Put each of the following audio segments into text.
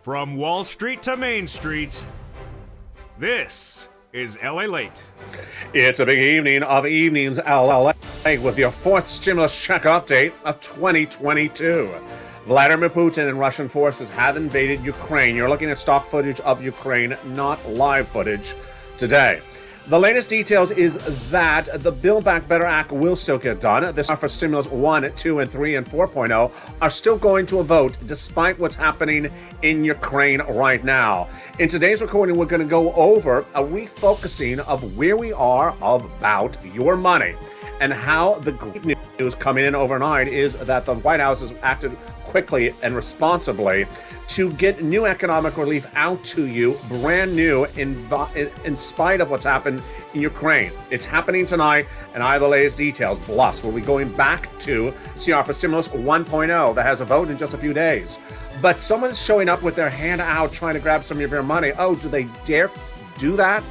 From Wall Street to Main Street, this is LALATE. It's a big evening of evenings LALATE with your fourth stimulus check update of 2022. Vladimir Putin and Russian forces have invaded Ukraine. You're looking at stock footage of Ukraine, not live footage today. The latest details is that the Build Back Better Act will still get done. This for stimulus 1, 2, and 3, and 4.0 are still going to a vote despite what's happening in Ukraine right now. In today's recording, we're going to go over a refocusing of where we are about your money and how the great news coming in overnight is that the White House has acted quickly and responsibly to get new economic relief out to you, brand new, in spite of what's happened in Ukraine. It's happening tonight, and I have the latest details. Plus, we'll be going back to CR for Stimulus 1.0 that has a vote in just a few days. But someone's showing up with their hand out trying to grab some of your money. Oh, do they dare do that?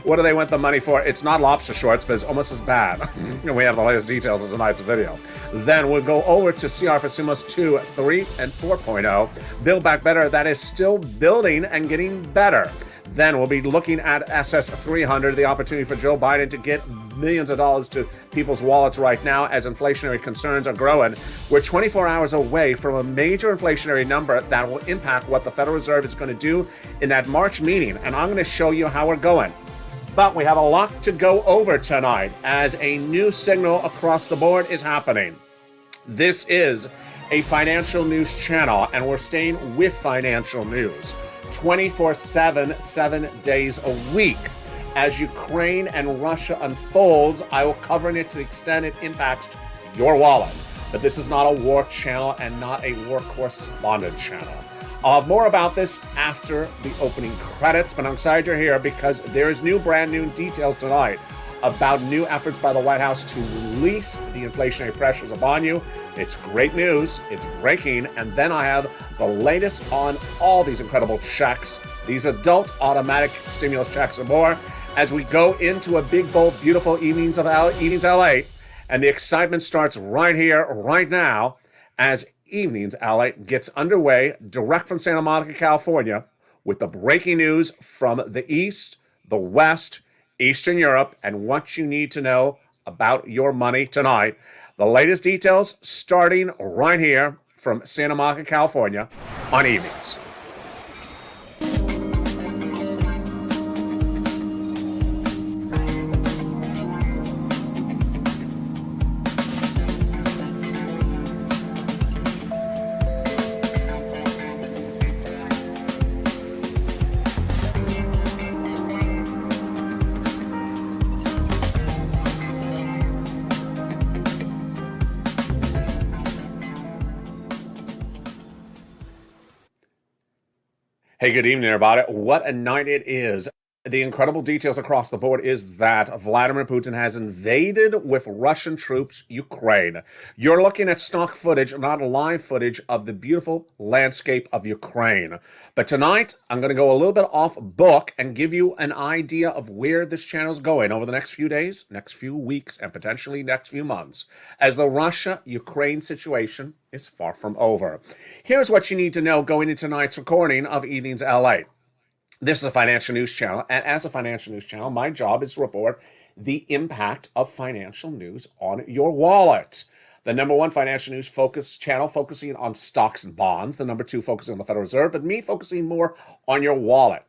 What do they want the money for? It's not lobster shorts, but it's almost as bad. And we have the latest details in tonight's video. Then we'll go over to CR for Stimulus 2, 3, and 4.0. Build Back Better, that is still building and getting better. Then we'll be looking at SS 300, the opportunity for Joe Biden to get millions of dollars to people's wallets right now as inflationary concerns are growing. We're 24 hours away from a major inflationary number that will impact what the Federal Reserve is going to do in that March meeting. And I'm going to show you how we're going. But we have a lot to go over tonight as a new signal across the board is happening. This is a financial news channel, and we're staying with financial news 24/7, 7 days a week. As Ukraine and Russia unfolds, I will cover it to the extent it impacts your wallet. But this is not a war channel and not a war correspondent channel. I'll have more about this after the opening credits, but I'm excited you're here because there is brand new details tonight about new efforts by the White House to release the inflationary pressures upon you. It's great news, it's breaking, and then I have the latest on all these incredible checks, these adult automatic stimulus checks and more, as we go into a big, bold, beautiful evenings LA, and the excitement starts right here, right now, as Evenings LA gets underway direct from Santa Monica, California, with the breaking news from the East, the West, Eastern Europe, and what you need to know about your money tonight. The latest details starting right here from Santa Monica, California on Evenings. Hey, good evening, everybody. What a night it is. The incredible details across the board is that Vladimir Putin has invaded with Russian troops Ukraine. You're looking at stock footage, not live footage, of the beautiful landscape of Ukraine. But tonight, I'm going to go a little bit off book and give you an idea of where this channel is going over the next few days, next few weeks, and potentially next few months, as the Russia-Ukraine situation is far from over. Here's what you need to know going into tonight's recording of Evenings LA. This is a financial news channel, and as a financial news channel, my job is to report the impact of financial news on your wallet. The number one financial news focus channel focusing on stocks and bonds, the number two focusing on the Federal Reserve, but me focusing more on your wallet.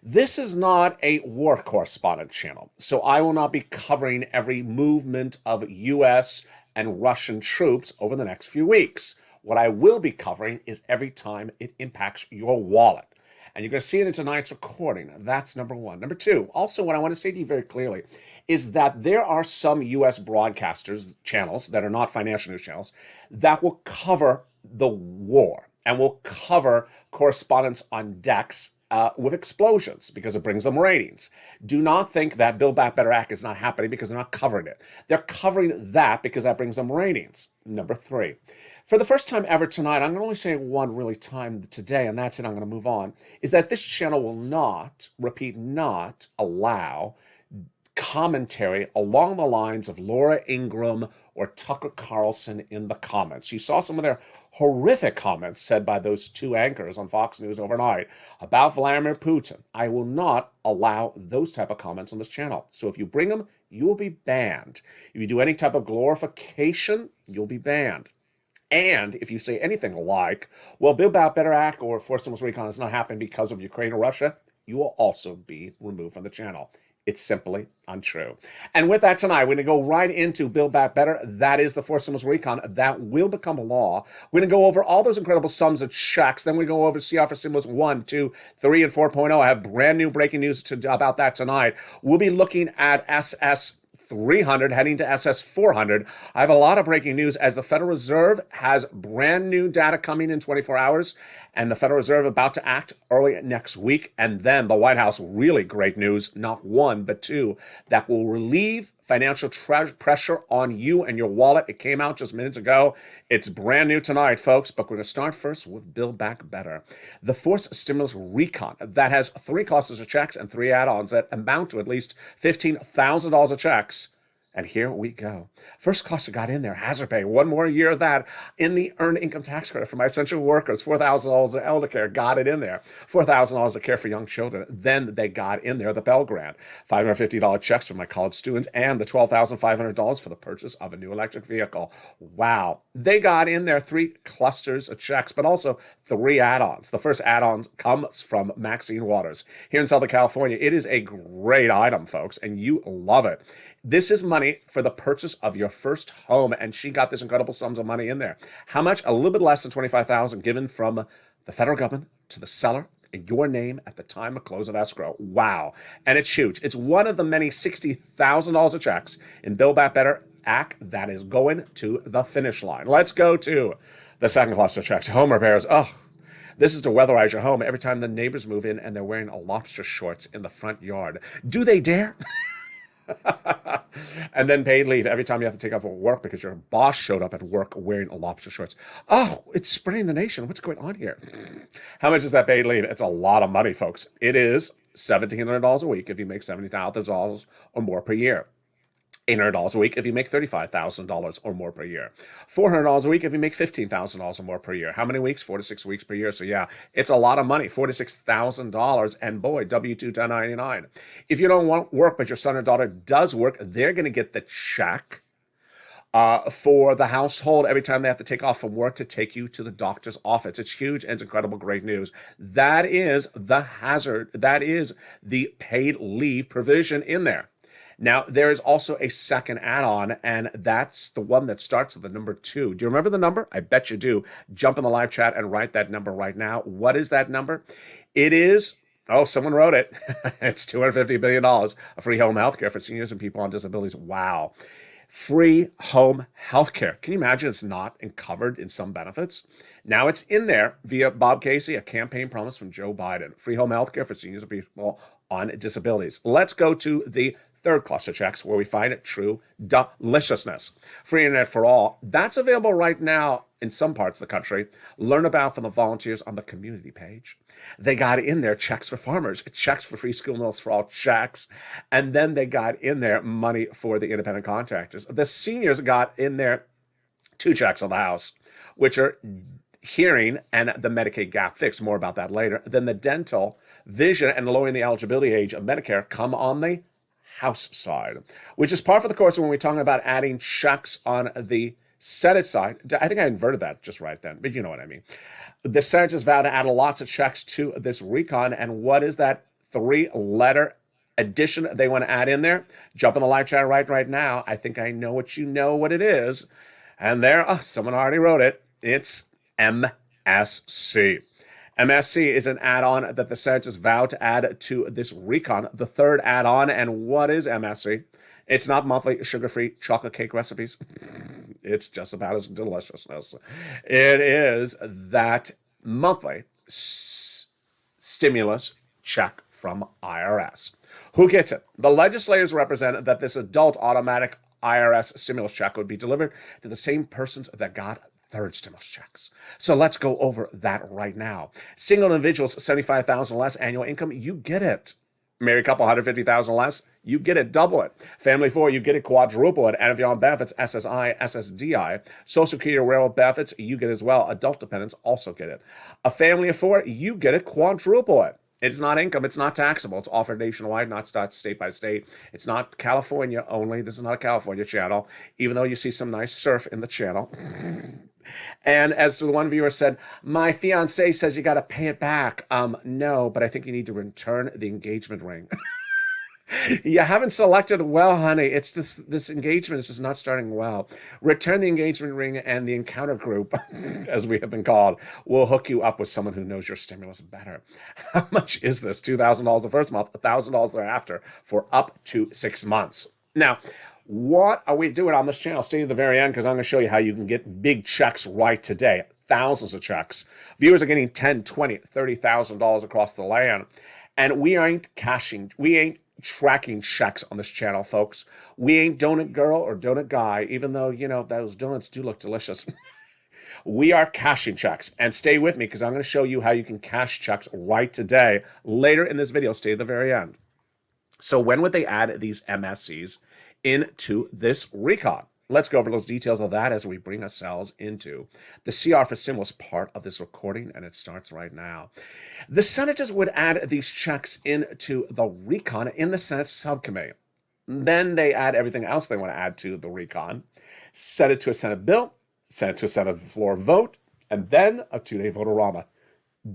This is not a war correspondent channel, so I will not be covering every movement of U.S. and Russian troops over the next few weeks. What I will be covering is every time it impacts your wallet. And you're going to see it in tonight's recording. That's number one. Number two, also what I want to say to you very clearly is that there are some U.S. broadcasters, channels that are not financial news channels, that will cover the war and will cover correspondence on decks with explosions because it brings them ratings. Do not think that Build Back Better Act is not happening because they're not covering it. They're covering that because that brings them ratings. Number three, for the first time ever tonight, I'm going to only say one really time today, and that's it, I'm going to move on, is that this channel will not, repeat, not allow commentary along the lines of Laura Ingraham or Tucker Carlson in the comments. You saw some of their horrific comments said by those two anchors on Fox News overnight about Vladimir Putin. I will not allow those type of comments on this channel. So if you bring them, you will be banned. If you do any type of glorification, you'll be banned. And if you say anything like, well, Build Back Better Act or Forced Stimulus Recon is not happening because of Ukraine or Russia, you will also be removed from the channel. It's simply untrue. And with that tonight, we're going to go right into Build Back Better. That is the Forced Stimulus Recon. That will become a law. We're going to go over all those incredible sums of checks. Then we go over CR for Stimulus 1, 2, 3, and 4.0. I have brand new breaking news about that tonight. We'll be looking at SS 300 heading to SS 400. I have a lot of breaking news as the Federal Reserve has brand new data coming in 24 hours, and the Federal Reserve about to act early next week. And then the White House, really great news, not one, but two, that will relieve financial pressure on you and your wallet. It came out just minutes ago. It's brand new tonight, folks, but we're going to start first with Build Back Better. The Forced Stimulus Recon that has 3 clusters of checks and 3 add-ons that amount to at least $15,000 of checks. And here we go. First cluster got in there, hazard pay, 1 more year of that in the earned income tax credit for my essential workers, $4,000 of elder care, got it in there, $4,000 of care for young children. Then they got in there the Pell Grant, $550 checks for my college students, and the $12,500 for the purchase of a new electric vehicle. Wow. They got in there 3 clusters of checks, but also 3 add-ons. The first add-on comes from Maxine Waters here in Southern California. It is a great item, folks, and you love it. This is money for the purchase of your first home, and she got this incredible sums of money in there. How much? A little bit less than $25,000 given from the federal government to the seller in your name at the time of close of escrow. Wow. And it's huge. It's one of the many $60,000 of checks in Build Back Better Act that is going to the finish line. Let's go to the second cluster of checks. Home repairs. Oh, this is to weatherize your home every time the neighbors move in and they're wearing a lobster shorts in the front yard. Do they dare? And then paid leave every time you have to take off work because your boss showed up at work wearing a lobster shorts. Oh, it's spreading the nation. What's going on here? How much is that paid leave? It's a lot of money, folks. It is $1,700 a week if you make $70,000 or more per year. $800 a week if you make $35,000 or more per year. $400 a week if you make $15,000 or more per year. How many weeks? 4 to 6 weeks per year. So yeah, it's a lot of money, $46,000. And boy, W-2 1099. If you don't want work, but your son or daughter does work, they're going to get the check for the household every time they have to take off from work to take you to the doctor's office. It's huge and it's incredible, great news. That is the hazard. That is the paid leave provision in there. Now, there is also a second add-on, and that's the one that starts with the number 2. Do you remember the number? I bet you do. Jump in the live chat and write that number right now. What is that number? It is, oh, someone wrote it. It's $250 billion of free home health care for seniors and people on disabilities. Wow. Free home health care. Can you imagine it's not covered in some benefits? Now it's in there via Bob Casey, a campaign promise from Joe Biden. Free home health care for seniors and people on disabilities. Let's go to the third cluster checks where we find it true deliciousness. Free internet for all. That's available right now in some parts of the country. Learn about from the volunteers on the community page. They got in there checks for farmers, checks for free school meals for all checks. And then they got in there money for the independent contractors. The seniors got in there 2 checks on the house, which are hearing and the Medicaid gap fix. More about that later. Then the dental, vision, and lowering the eligibility age of Medicare come on the house side, which is par for the course when we're talking about adding checks on the Senate side. I think I inverted that just right then, but you know what I mean. The Senate just vowed to add lots of checks to this recon, and what is that 3-letter addition they want to add in there? Jump in the live chat right now. I think I know what it is. And there, someone already wrote it. It's MSC. MSC is an add-on that the Senate just vowed to add to this recon, the third add-on. And what is MSC? It's not monthly sugar-free chocolate cake recipes. It's just about as deliciousness. It is that monthly stimulus check from IRS. Who gets it? The legislators represent that this adult automatic IRS stimulus check would be delivered to the same persons that got third stimulus checks. So let's go over that right now. Single individuals, $75,000 less annual income, you get it. Married couple, 150,000 less, you get it, double it. Family 4, you get it, quadruple it. And if you're on benefits, SSI, SSDI, Social Security or railroad benefits, you get it as well. Adult dependents also get it. A family of 4, you get it, quadruple it. It's not income. It's not taxable. It's offered nationwide, not state by state. It's not California only. This is not a California channel, even though you see some nice surf in the channel. And as the one viewer said, my fiance says you got to pay it back. No, but I think you need to return the engagement ring. You haven't selected well, honey. It's this engagement is just not starting well. Return the engagement ring, and the encounter group, as we have been called, will hook you up with someone who knows your stimulus better. How much is this? $2,000 the first month, $1,000 thereafter for up to 6 months. Now, what are we doing on this channel? Stay to the very end, because I'm going to show you how you can get big checks right today. Thousands of checks. Viewers are getting $10,000, $20,000, $30,000 across the land. And we ain't tracking checks on this channel, folks. We ain't donut girl or donut guy, even though, you know, those donuts do look delicious. We are cashing checks. And stay with me, because I'm going to show you how you can cash checks right today. Later in this video, stay to the very end. So when would they add these MSCs into this recon? Let's go over those details of that as we bring ourselves into the CR for stimulus part of this recording, and it starts right now. The senators would add these checks into the recon in the Senate subcommittee. Then they add everything else they want to add to the recon, send it to a Senate bill, send it to a Senate floor vote, and then a 2-day vote-a-rama.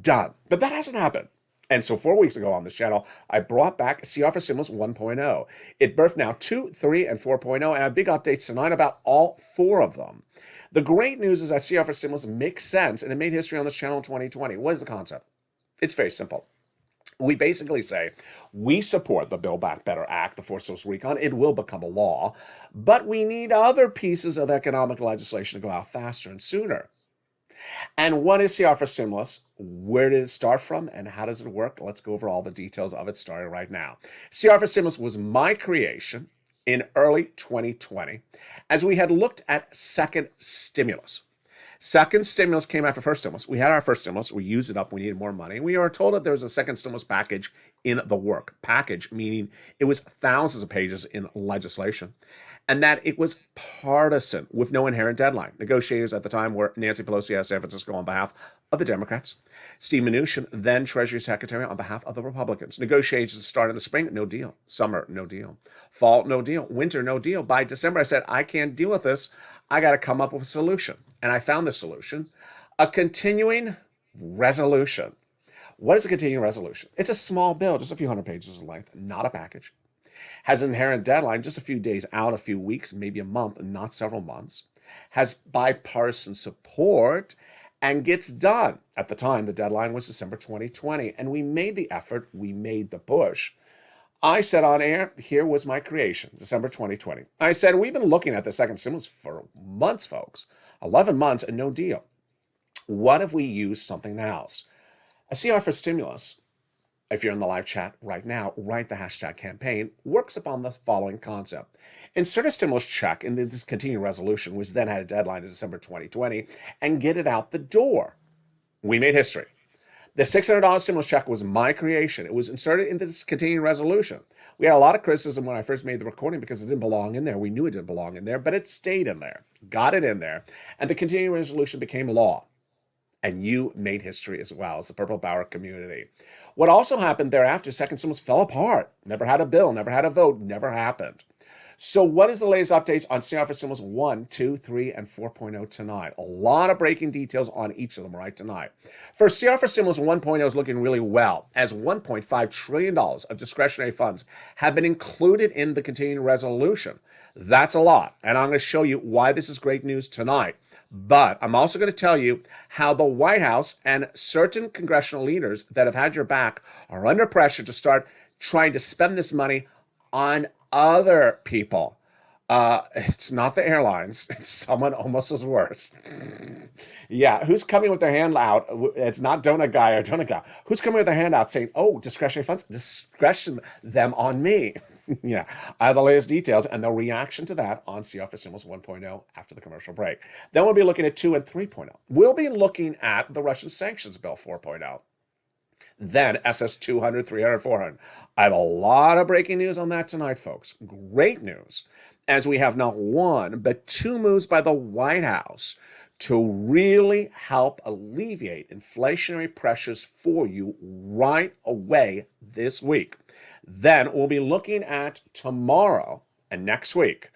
Done. But that hasn't happened. And so 4 weeks ago on this channel, I brought back CR for Stimulus 1.0. It birthed now 2, 3, and 4.0, and I have big updates tonight about all 4 of them. The great news is that CR for Stimulus makes sense, and it made history on this channel in 2020. What is the concept? It's very simple. We basically say we support the Build Back Better Act, the Forced Social Recon. It will become a law, but we need other pieces of economic legislation to go out faster and sooner. And what is CR for Stimulus? Where did it start from, and how does it work? Let's go over all the details of it starting right now. CR for Stimulus was my creation in early 2020 as we had looked at second stimulus. Second stimulus came after first stimulus. We had our first stimulus. We used it up. We needed more money. We were told that there was a second stimulus package in the work. Package meaning it was thousands of pages in legislation, and that it was partisan with no inherent deadline. Negotiators at the time were Nancy Pelosi out of San Francisco on behalf of the Democrats, Steve Mnuchin, then Treasury Secretary, on behalf of the Republicans. Negotiations started in the spring, no deal. Summer, no deal. Fall, no deal. Winter, no deal. By December, I said, I can't deal with this. I got to come up with a solution. And I found the solution, a continuing resolution. What is a continuing resolution? It's a small bill, just a few hundred pages in length, not a package. Has an inherent deadline, just a few days out, a few weeks, maybe a month, not several months. Has bipartisan support and gets done. At the time, the deadline was December 2020, and we made the effort, we made the push. I said on air, here was my creation, December 2020. I said, we've been looking at the second stimulus for months, folks. 11 months and no deal. What if we use something else? A CR for Stimulus, if you're in the live chat right now, write the hashtag campaign, works upon the following concept. Insert a stimulus check in this continuing resolution, which then had a deadline in December 2020, and get it out the door. We made history. The $600 stimulus check was my creation. It was inserted into this continuing resolution. We had a lot of criticism when I first made the recording because it didn't belong in there. We knew it didn't belong in there, but it stayed in there. Got it in there. And the continuing resolution became law. And you made history as well as the Purple Power community. What also happened thereafter, second stimulus fell apart. Never had a bill, never had a vote, never happened. So what is the latest updates on CR for Stimulus 1, 2, 3, and 4.0 tonight? A lot of breaking details on each of them right tonight. First, CR for Stimulus 1.0 is looking really well, as $1.5 trillion of discretionary funds have been included in the continuing resolution. That's a lot, and I'm going to show you why this is great news tonight. But I'm also going to tell you how the White House and certain congressional leaders that have had your back are under pressure to start trying to spend this money on other people. It's not the airlines. It's someone almost as worse. Yeah, who's coming with their hand out? It's not donut guy or donut guy. Who's coming with their hand out saying, oh, discretionary funds, discretion them on me. Yeah, I have the latest details and the reaction to that on CR for Stimulus 1.0 after the commercial break. Then we'll be looking at 2 and 3.0. We'll be looking at the Russian sanctions bill 4.0. Then SS 200, 300, 400. I have a lot of breaking news on that tonight, folks. Great news, as we have not one, but two moves by the White House to really help alleviate inflationary pressures for you right away this week. Then we'll be looking at tomorrow and next week.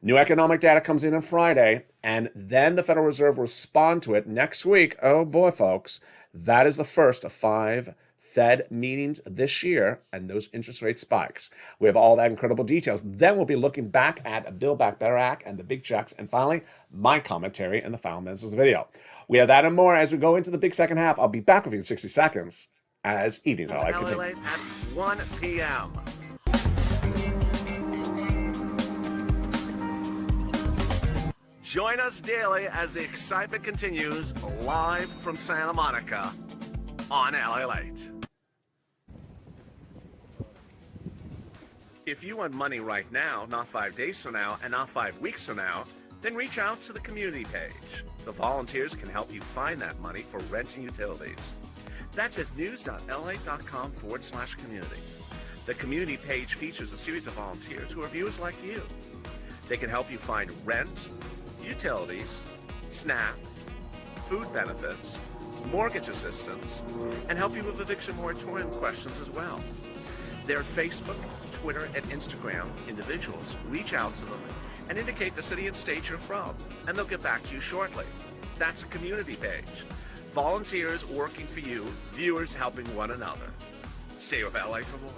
New economic data comes in on Friday, and then the Federal Reserve will respond to it next week. Oh boy, folks, that is the first of 5 Fed meetings this year and those interest rate spikes. We have all that incredible details. Then we'll be looking back at a Build Back Better Act and the big checks, and finally, my commentary in the final minutes of this video. We have that and more as we go into the big second half. I'll be back with you in 60 seconds as Evenings LA continues. At 1 p.m. Join us daily as the excitement continues live from Santa Monica on LALATE. If you want money right now, not 5 days from now, and not 5 weeks from now, then reach out to the community page. The volunteers can help you find that money for rent and utilities. That's at news.lalate.com/community. The community page features a series of volunteers who are viewers like you. They can help you find rent, utilities, SNAP, food benefits, mortgage assistance, and help you with eviction moratorium questions as well. Their Facebook, Twitter, and Instagram individuals reach out to them and indicate the city and state you're from, and they'll get back to you shortly. That's a community page. Volunteers working for you, viewers helping one another. Stay with LA for more.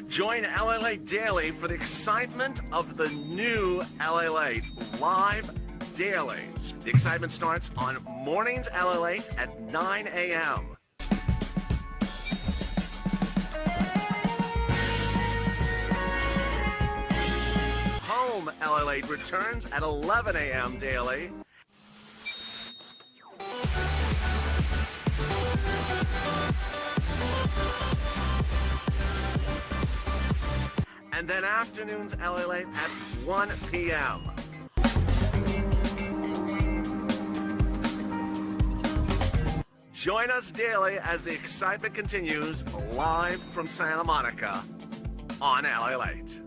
Join LALATE daily for the excitement of the new LALATE live daily. The excitement starts on mornings LALATE at 9 a.m. Home LALATE returns at 11 a.m. daily. And then afternoons LALATE at 1 p.m. Join us daily as the excitement continues live from Santa Monica on LALATE.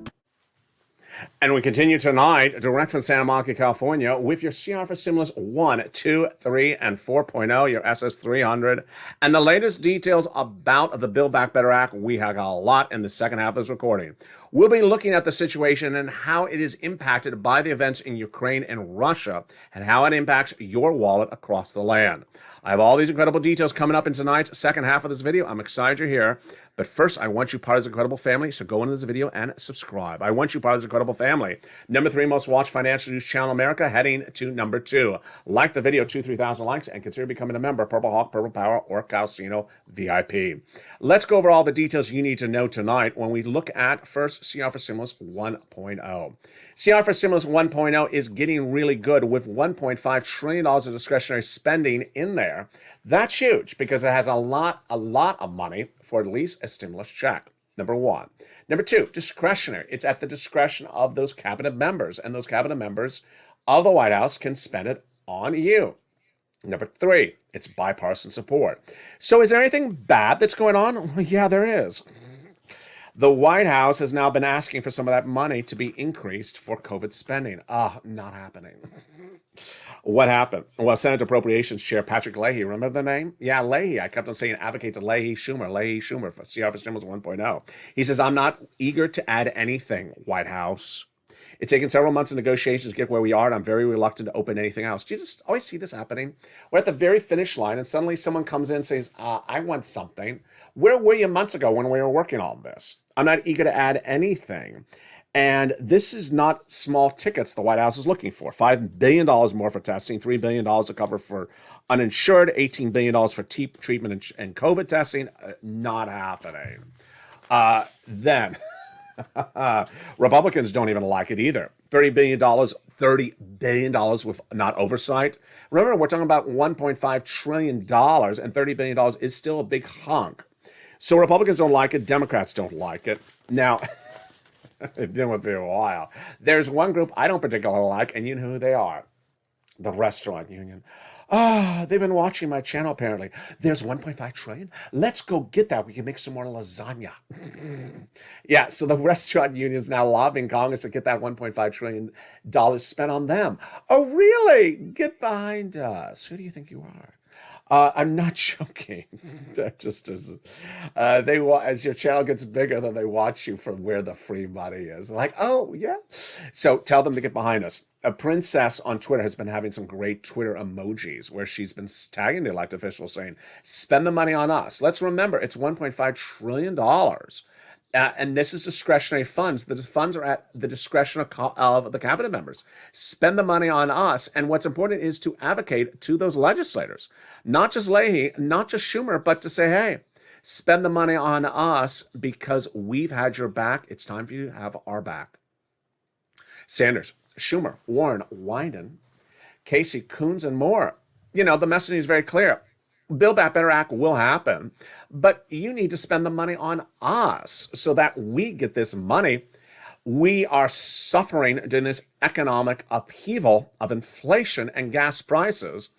And we continue tonight, direct from Santa Monica, California, with your CR for Stimulus 1, 2, 3, and 4.0, your SS 300, and the latest details about the Build Back Better Act. We have a lot in the second half of this recording. We'll be looking at the situation and how it is impacted by the events in Ukraine and Russia, and how it impacts your wallet across the land. I have all these incredible details coming up in tonight's second half of this video. I'm excited you're here. But first, I want you part of this incredible family, so go into this video and subscribe. I want you part of this incredible family. Number 3 most watched financial news channel in America, heading to number 2. Like the video, 3,000 likes, and consider becoming a member, Purple Hawk, Purple Power, or Calcino VIP. Let's go over all the details you need to know tonight when we look at first CR for Stimulus 1.0. CR for Stimulus 1.0 is getting really good with $1.5 trillion of discretionary spending in there. That's huge because it has a lot of money for at least a stimulus check. Number 1. Number 2, discretionary. It's at the discretion of those cabinet members, and those cabinet members of the White House can spend it on you. Number 3, it's bipartisan support. So is there anything bad that's going on? Well, yeah, there is. The White House has now been asking for some of that money to be increased for COVID spending. Not happening. What happened? Well, Senate Appropriations Chair Patrick Leahy, remember the name? Yeah, Leahy. I kept on saying advocate to Leahy Schumer for CR for Stimulus 1.0. He says, I'm not eager to add anything, White House. It's taken several months of negotiations to get where we are, and I'm very reluctant to open anything else. Do you just always see this happening? We're at the very finish line, and suddenly someone comes in and says, I want something. Where were you months ago when we were working on this? I'm not eager to add anything. And this is not small tickets the White House is looking for. $5 billion more for testing, $3 billion to cover for uninsured, $18 billion for treatment and COVID testing. Not happening. Then Republicans don't even like it either. $30 billion with not oversight. Remember, we're talking about $1.5 trillion, and $30 billion is still a big hunk. So Republicans don't like it. Democrats don't like it. Now, they've been with me a while. There's one group I don't particularly like, and you know who they are. The restaurant union. Ah, they've been watching my channel apparently. There's 1.5 trillion. Let's go get that. We can make some more lasagna. Yeah, so the restaurant union is now lobbying Congress to get that $1.5 trillion spent on them. Oh, really? Get behind us. Who do you think you are? I'm not joking. That just is. As your channel gets bigger, then they watch you from where the free money is. Like, oh yeah. So tell them to get behind us. A princess on Twitter has been having some great Twitter emojis where she's been tagging the elected officials saying, "Spend the money on us." Let's remember, it's $1.5 trillion. And this is discretionary funds. The funds are at the discretion of the cabinet members. Spend the money on us. And what's important is to advocate to those legislators, not just Leahy, not just Schumer, but to say, hey, spend the money on us because we've had your back. It's time for you to have our back. Sanders, Schumer, Warren, Wyden, Casey, Coons, and more. You know, the messaging is very clear. Build Back Better Act will happen, but you need to spend the money on us so that we get this money. We are suffering during this economic upheaval of inflation and gas prices,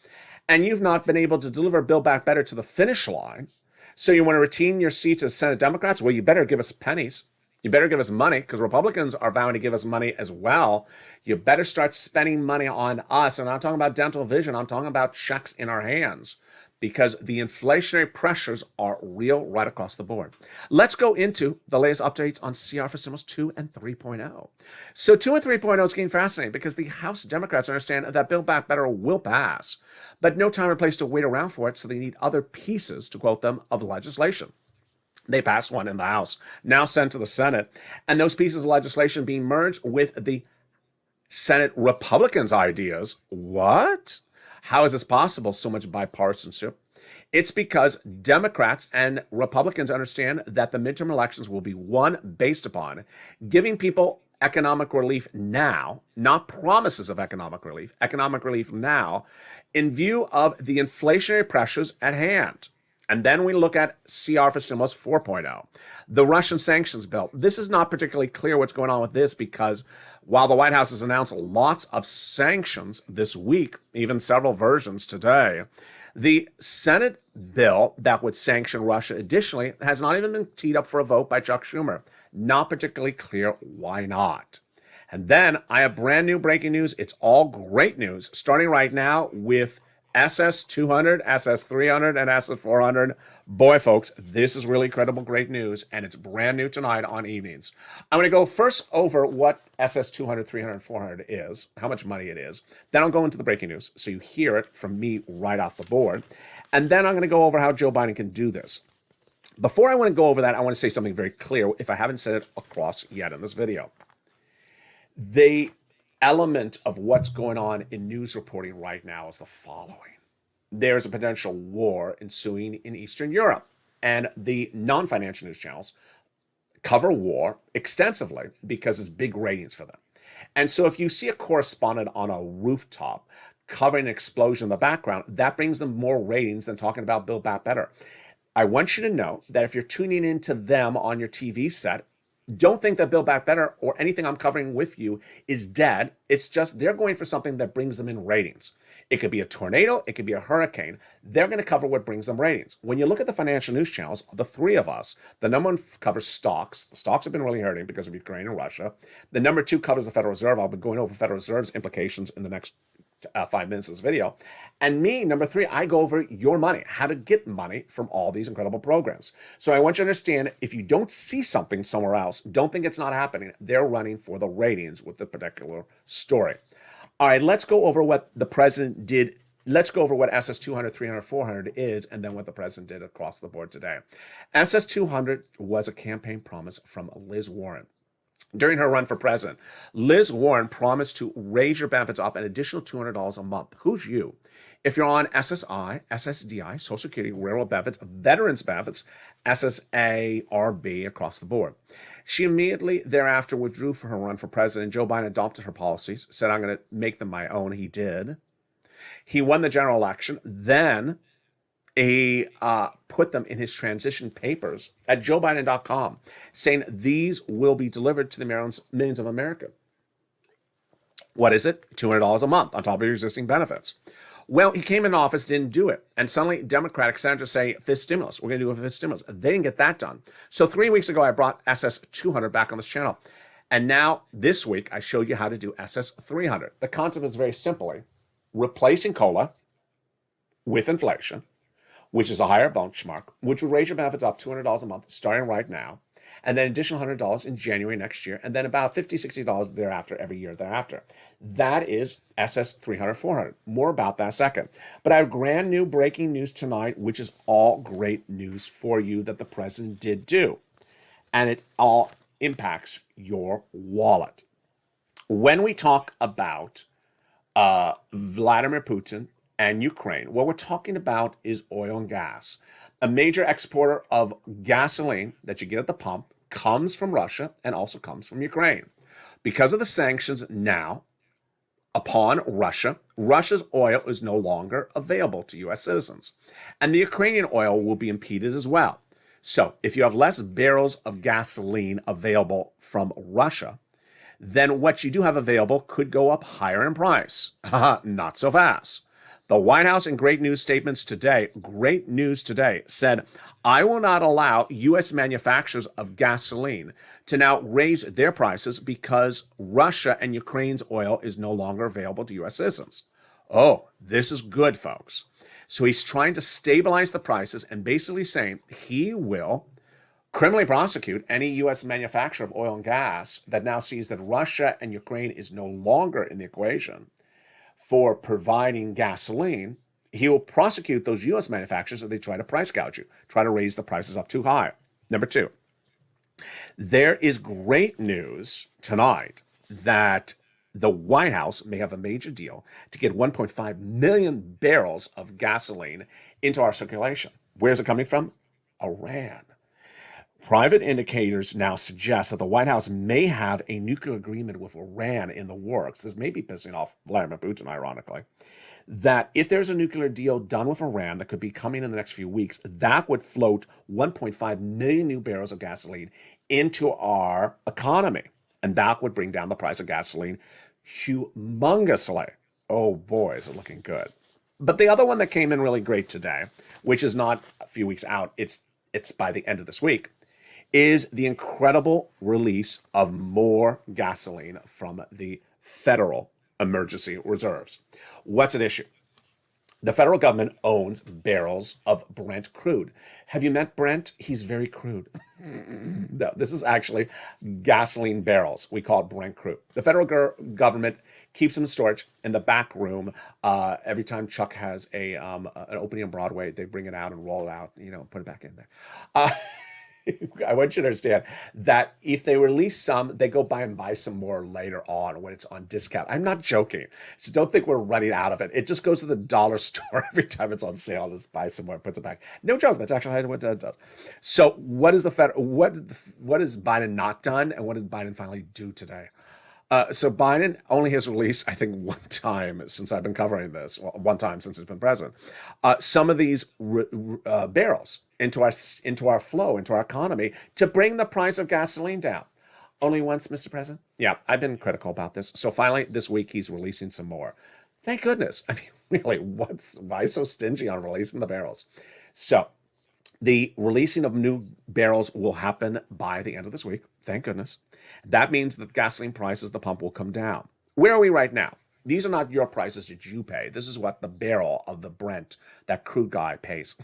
and you've not been able to deliver Build Back Better to the finish line. So you want to retain your seats as Senate Democrats? Well, you better give us pennies. You better give us money because Republicans are vowing to give us money as well. You better start spending money on us. And I'm not talking about dental vision. I'm talking about checks in our hands, because the inflationary pressures are real right across the board. Let's go into the latest updates on CR for Stimulus 2 and 3.0. So 2 and 3.0 is getting fascinating because the House Democrats understand that Build Back Better will pass, but no time or place to wait around for it, so they need other pieces, to quote them, of legislation. They passed one in the House, now sent to the Senate, and those pieces of legislation being merged with the Senate Republicans' ideas. What? How is this possible? So much bipartisanship. It's because Democrats and Republicans understand that the midterm elections will be won based upon giving people economic relief now, not promises of economic relief now, in view of the inflationary pressures at hand. And then we look at CR for Stimulus 4.0, the Russian sanctions bill. This is not particularly clear what's going on with this because while the White House has announced lots of sanctions this week, even several versions today, the Senate bill that would sanction Russia additionally has not even been teed up for a vote by Chuck Schumer. Not particularly clear why not. And then I have brand new breaking news. It's all great news, starting right now with SS200, SS300, and SS400. Boy, folks, this is really credible, great news, and it's brand new tonight on evenings. I'm going to go first over what SS200, 300, and 400 is, how much money it is. Then I'll go into the breaking news, so you hear it from me right off the board. And then I'm going to go over how Joe Biden can do this. Before I want to go over that, I want to say something very clear, if I haven't said it across yet in this video. The element of what's going on in news reporting right now is the following. There's a potential war ensuing in Eastern Europe, and the non-financial news channels cover war extensively because it's big ratings for them. And so if you see a correspondent on a rooftop covering an explosion in the background, that brings them more ratings than talking about Build Back Better. I want you to know that if you're tuning into them on your TV set, don't think that Build Back Better or anything I'm covering with you is dead. It's just they're going for something that brings them in ratings. It could be a tornado. It could be a hurricane. They're going to cover what brings them ratings. When you look at the financial news channels, the three of us, the number one covers stocks. The stocks have been really hurting because of Ukraine and Russia. The number two covers the Federal Reserve. I'll be going over Federal Reserve's implications in the next 5 minutes of this video. And me, number three, I go over your money, how to get money from all these incredible programs. So I want you to understand, if you don't see something somewhere else, don't think it's not happening. They're running for the ratings with the particular story. All right, let's go over what the president did. Let's go over what SS200, 300, 400 is, and then what the president did across the board today. SS200 was a campaign promise from Liz Warren. During her run for president, Liz Warren promised to raise your benefits up an additional $200 a month. Who's you? If you're on SSI, SSDI, Social Security, Railroad benefits, Veterans benefits, SSA, RB, across the board. She immediately thereafter withdrew from her run for president. Joe Biden adopted her policies, said, I'm going to make them my own. He did. He won the general election. Then he put them in his transition papers at joebiden.com, saying these will be delivered to the millions of America. What is it? $200 a month on top of your existing benefits. Well, he came in office, didn't do it. And suddenly Democratic senators say, fifth stimulus. We're going to do a fifth stimulus. They didn't get that done. So 3 weeks ago, I brought SS 200 back on this channel. And now this week, I showed you how to do SS 300. The concept is very simply replacing COLA with inflation, which is a higher benchmark, which would raise your benefits up $200 a month starting right now, and then additional $100 in January next year, and then about $50, $60 thereafter every year thereafter. That is SS 300, 400. More about that second. But I have brand new breaking news tonight, which is all great news for you that the president did do. And it all impacts your wallet. When we talk about Vladimir Putin and Ukraine, what we're talking about is oil and gas. A major exporter of gasoline that you get at the pump comes from Russia and also comes from Ukraine. Because of the sanctions now upon Russia, Russia's oil is no longer available to U.S. citizens. And the Ukrainian oil will be impeded as well. So if you have less barrels of gasoline available from Russia, then what you do have available could go up higher in price. Not so fast. The White House, in great news today, said, I will not allow U.S. manufacturers of gasoline to now raise their prices because Russia and Ukraine's oil is no longer available to U.S. citizens. Oh, this is good, folks. So he's trying to stabilize the prices and basically saying he will criminally prosecute any U.S. manufacturer of oil and gas that now sees that Russia and Ukraine is no longer in the equation for providing gasoline. He will prosecute those U.S. manufacturers if they try to price gouge you, try to raise the prices up too high. Number two, there is great news tonight that the White House may have a major deal to get 1.5 million barrels of gasoline into our circulation. Where's it coming from? Iran. Private indicators now suggest that the White House may have a nuclear agreement with Iran in the works. This may be pissing off Vladimir Putin, ironically. That if there's a nuclear deal done with Iran that could be coming in the next few weeks, that would float 1.5 million new barrels of gasoline into our economy. And that would bring down the price of gasoline humongously. Oh boy, is it looking good. But the other one that came in really great today, which is not a few weeks out, it's by the end of this week, is the incredible release of more gasoline from the federal emergency reserves. What's at issue? The federal government owns barrels of Brent crude. Have you met Brent? He's very crude. No, this is actually gasoline barrels. We call it Brent crude. The federal government keeps them in storage in the back room. Every time Chuck has an opening on Broadway, they bring it out and roll it out, put it back in there. I want you to understand that if they release some, they go buy some more later on when it's on discount. I'm not joking. So don't think we're running out of it. It just goes to the dollar store every time it's on sale. Just buy some more, puts it back. No joke. That's actually what it does. So what is what has Biden not done, and what did Biden finally do today? So Biden only has released, I think, one time since I've been covering this, one time since he's been president, some of these barrels into our flow, into our economy, to bring the price of gasoline down. Only once, Mr. President? Yeah, I've been critical about this. So finally, this week, he's releasing some more. Thank goodness. I mean, really, why so stingy on releasing the barrels? So the releasing of new barrels will happen by the end of this week. Thank goodness. That means that gasoline prices at the pump will come down. Where are we right now? These are not your prices that you pay. This is what the barrel of the Brent, that crude guy, pays.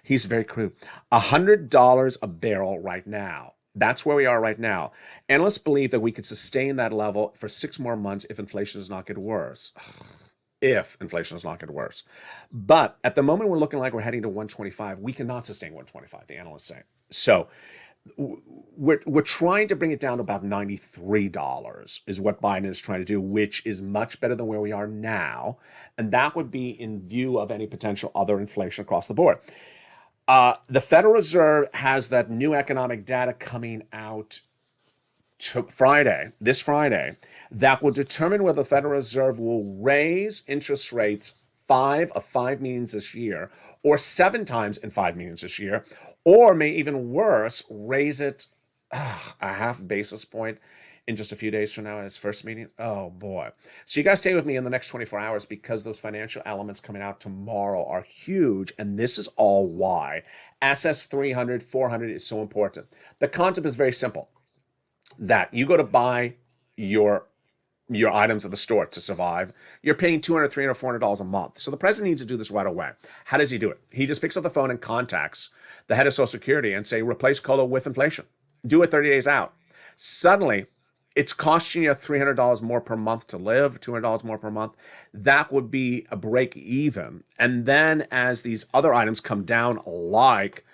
He's very crude. $100 a barrel right now. That's where we are right now. Analysts believe that we could sustain that level for 6 more months if inflation does not get worse. If inflation does not get worse. But at the moment, we're looking like we're heading to 125. We cannot sustain 125, the analysts say. So we're trying to bring it down to about $93 is what Biden is trying to do, which is much better than where we are now. And that would be in view of any potential other inflation across the board. The Federal Reserve has that new economic data coming out this Friday, that will determine whether the Federal Reserve will raise interest rates 5 meetings this year, or 7 times in 5 meetings this year, or may even worse, raise it a half basis point in just a few days from now at his first meeting. Oh boy. So you guys stay with me in the next 24 hours because those financial elements coming out tomorrow are huge. And this is all why SS 300, 400 is so important. The concept is very simple. That you go to buy your items at the store to survive, you're paying $200, $300, $400 a month. So the president needs to do this right away. How does he do it? He just picks up the phone and contacts the head of Social Security and say, replace COLA with inflation. Do it 30 days out. Suddenly, it's costing you $300 more per month to live, $200 more per month. That would be a break even. And then as these other items come down, like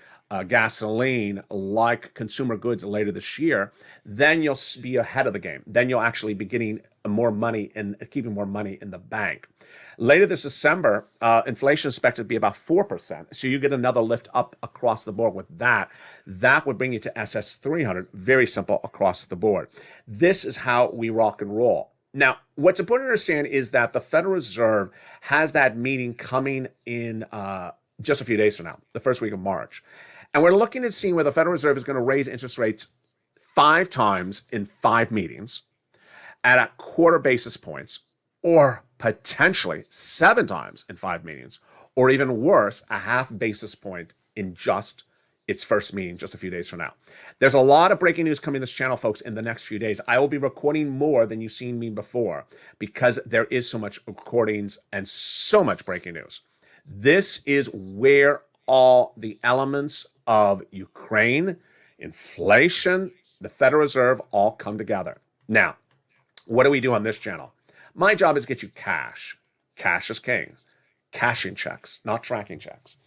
gasoline, like consumer goods later this year, then you'll be ahead of the game. Then you'll actually be getting more money and keeping more money in the bank. Later this December, inflation is expected to be about 4%. So you get another lift up across the board with that. That would bring you to SS 300. Very simple across the board. This is how we rock and roll. Now, what's important to understand is that the Federal Reserve has that meeting coming in just a few days from now, the first week of March. And we're looking at seeing where the Federal Reserve is going to raise interest rates 5 times in 5 meetings at a quarter basis points, or potentially 7 times in 5 meetings, or even worse, a half basis point in just its first meeting just a few days from now. There's a lot of breaking news coming to this channel, folks, in the next few days. I will be recording more than you've seen me before because there is so much recordings and so much breaking news. This is where all the elements of Ukraine, inflation, the Federal Reserve all come together. Now, what do we do on this channel? My job is to get you cash. Cash is king. Cashing checks, not tracking checks.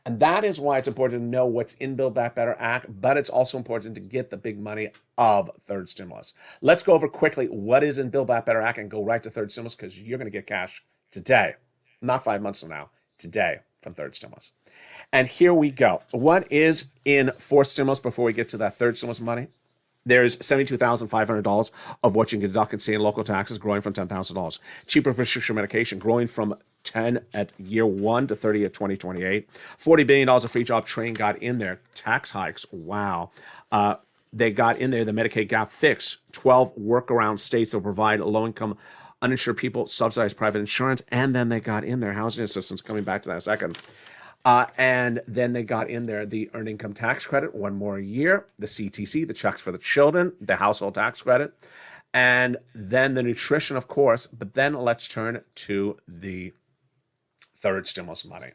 And that is why it's important to know what's in Build Back Better Act, but it's also important to get the big money of third stimulus. Let's go over quickly what is in Build Back Better Act and go right to third stimulus because you're going to get cash today, not 5 months from now, today from third stimulus. And here we go. What is in fourth stimulus before we get to that third stimulus money? There's $72,500 of what you can deduct in state and local taxes growing from $10,000. Cheaper prescription medication growing from 10 at year 1 to 30 at 2028. $40 billion of free job training got in there. Tax hikes, wow. They got in there the Medicaid gap fix. 12 workaround states will provide low-income uninsured people subsidized private insurance. And then they got in there housing assistance, coming back to that in a second. And then they got in there the earned income tax credit, 1 more year, the CTC, the checks for the children, the household tax credit, and then the nutrition, of course. But then let's turn to the third stimulus money.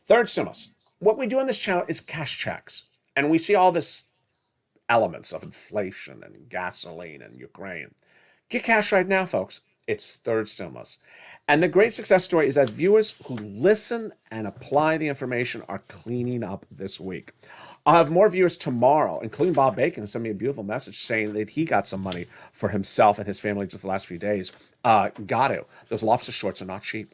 Third stimulus. What we do on this channel is cash checks. And we see all this elements of inflation and gasoline and Ukraine. Get cash right now, folks. It's third stimulus. And the great success story is that viewers who listen and apply the information are cleaning up this week. I'll have more viewers tomorrow, including Bob Bacon, who sent me a beautiful message saying that he got some money for himself and his family just the last few days. Got to. Those lobster shorts are not cheap.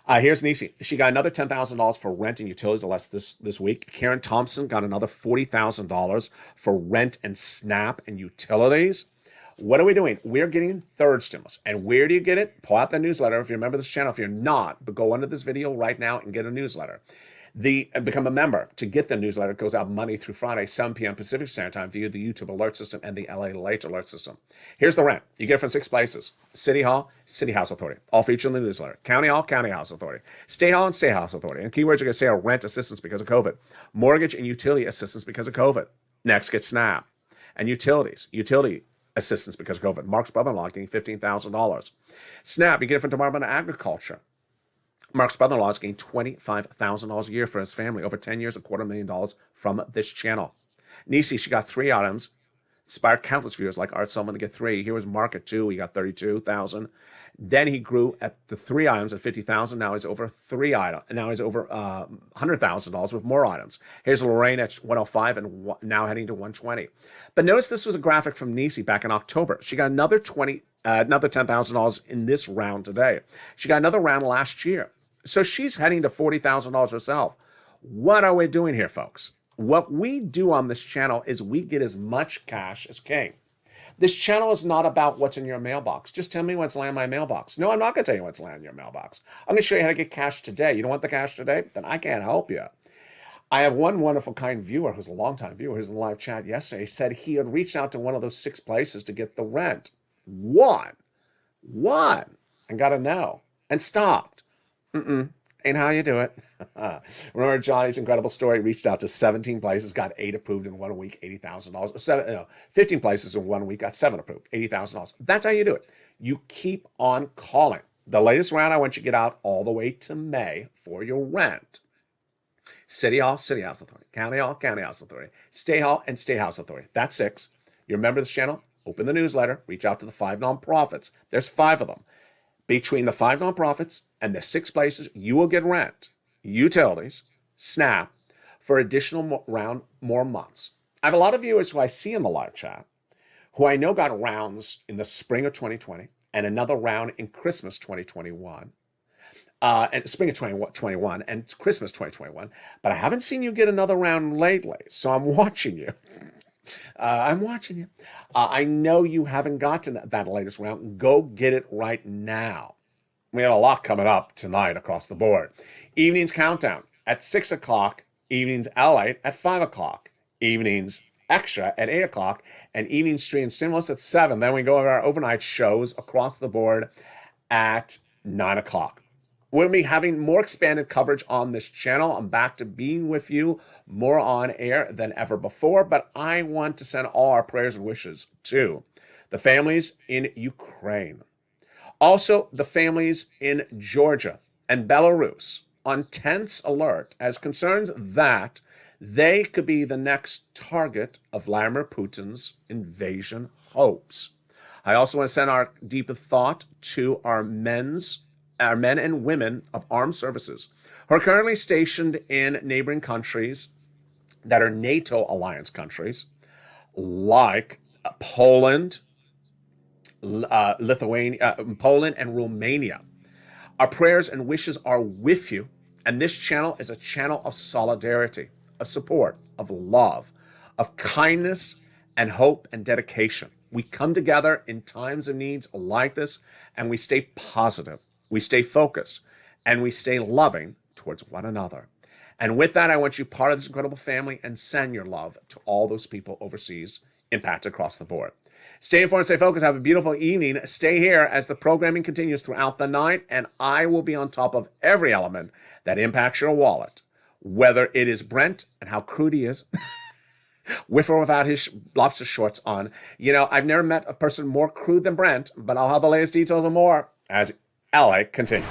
Here's Nisi. She got another $10,000 for rent and utilities this week. Karen Thompson got another $40,000 for rent and SNAP and utilities. What are we doing? We're getting third stimulus. And where do you get it? Pull out the newsletter if you remember this channel. If you're not, but go under this video right now and get a newsletter. Become a member. To get the newsletter, it goes out Monday through Friday, 7 p.m. Pacific Standard Time via the YouTube alert system and the LALATE alert system. Here's the rent. You get it from 6 places. City Hall, City House Authority. All featured in the newsletter. County Hall, County House Authority. State Hall and State House Authority. And keywords you're going to say are rent assistance because of COVID. Mortgage and utility assistance because of COVID. Next, get SNAP. And utilities. Utility assistance because of COVID. Mark's brother-in-law getting $15,000. SNAP, you get it from Department of Agriculture. Mark's brother-in-law is getting $25,000 a year for his family, over 10 years, $250,000 from this channel. Nisi, she got 3 items. Inspired countless viewers like Art Sullivan to get 3. Here was Mark at 2. He got $32,000. Then he grew at the 3 items at $50,000. Now he's over 3 items. Now he's over $100,000 with more items. Here's Lorraine at 105 and now heading to 120. But notice this was a graphic from Nisi back in October. She got another $10,000 in this round today. She got another round last year. So she's heading to $40,000 herself. What are we doing here, folks? What we do on this channel is we get as much cash as king. This channel is not about what's in your mailbox. Just tell me what's landing in my mailbox. No, I'm not going to tell you what's landing in your mailbox. I'm going to show you how to get cash today. You don't want the cash today? Then I can't help you. I have one wonderful, kind viewer who's a longtime viewer who's in the live chat yesterday. Said he had reached out to one of those 6 places to get the rent. One, and got a no, and stopped. Ain't how you do it. Remember Johnny's incredible story? Reached out to 17 places, got 8 approved in 1 week, $80,000. 15 places in 1 week, got 7 approved, $80,000. That's how you do it. You keep on calling. The latest round, I want you to get out all the way to May for your rent. City Hall, City House Authority. County Hall, County House Authority. State Hall and State House Authority. That's 6. You remember this channel? Open the newsletter. Reach out to the 5 nonprofits. There's 5 of them. Between the 5 nonprofits and the 6 places, you will get rent, utilities, SNAP, for additional more months. I have a lot of viewers who I see in the live chat who I know got rounds in the spring of 2020 and another round in Christmas 2021. And spring of 2021 and Christmas 2021, but I haven't seen you get another round lately, so I'm watching you. I know you haven't gotten that latest round. Go get it right now. We have a lot coming up tonight across the board. Evenings countdown at 6 o'clock, evenings LALATE at 5 o'clock, evenings extra at 8 o'clock, and evening stream stimulus at 7. Then we go over our overnight shows across the board at 9 o'clock. We'll be having more expanded coverage on this channel. I'm back to being with you more on air than ever before, but I want to send all our prayers and wishes to the families in Ukraine. Also, the families in Georgia and Belarus on tense alert as concerns that they could be the next target of Vladimir Putin's invasion hopes. I also want to send our deepest thought to our men and women of armed services who are currently stationed in neighboring countries that are NATO alliance countries like Poland, Lithuania, Poland, and Romania. Our prayers and wishes are with you, and this channel is a channel of solidarity, of support, of love, of kindness, and hope and dedication. We come together in times of needs like this, and we stay positive. We stay focused, and we stay loving towards one another. And with that, I want you part of this incredible family and send your love to all those people overseas impacted across the board. Stay informed, stay focused. Have a beautiful evening. Stay here as the programming continues throughout the night, and I will be on top of every element that impacts your wallet, whether it is Brent and how crude he is, with or without his lobster shorts on. You know, I've never met a person more crude than Brent, but I'll have the latest details and more as LA continues.